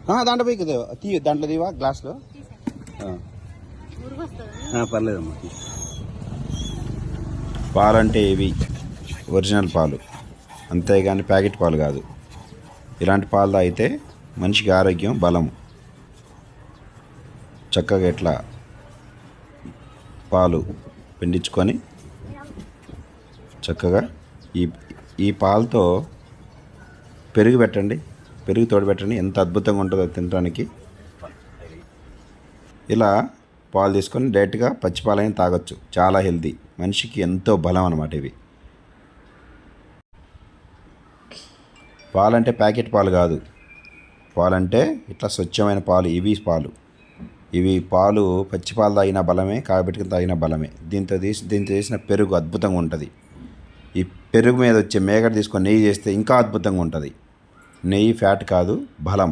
దాంట్లో పోయి తీయ దాంట్లో తీవా గ్లాస్లో. పర్లేదమ్మా. పాలంటే ఇవి ఒరిజినల్ పాలు, అంతేగాని ప్యాకెట్ పాలు కాదు. ఇలాంటి పాలు తాగితే మనిషికి ఆరోగ్యం, బలం. చక్కగా ఇట్లా పాలు పిండించుకొని చక్కగా ఈ పాలతో పెరుగు పెట్టండి, పెరుగు తోడు పెట్టండి. ఎంత అద్భుతంగా ఉంటుందో తినడానికి. ఇలా పాలు తీసుకొని డైరెక్ట్గా పచ్చి పాలైన తాగొచ్చు. చాలా హెల్తీ, మనిషికి ఎంతో బలం అన్నమాట ఇవి. పాలంటే ప్యాకెట్ పాలు కాదు, పాలంటే ఇట్లా స్వచ్ఛమైన పాలు. ఇవి పాలు పచ్చి పాలు తాగిన బలమే, కాగబెట్టుకుని తాగిన బలమే. దీంతో చేసిన పెరుగు అద్భుతంగా ఉంటుంది. ఈ పెరుగు మీద వచ్చే మేగడ తీసుకొని నెయ్యి చేస్తే ఇంకా అద్భుతంగా ఉంటుంది. నెయ్యి ఫ్యాట్ కాదు, బలం.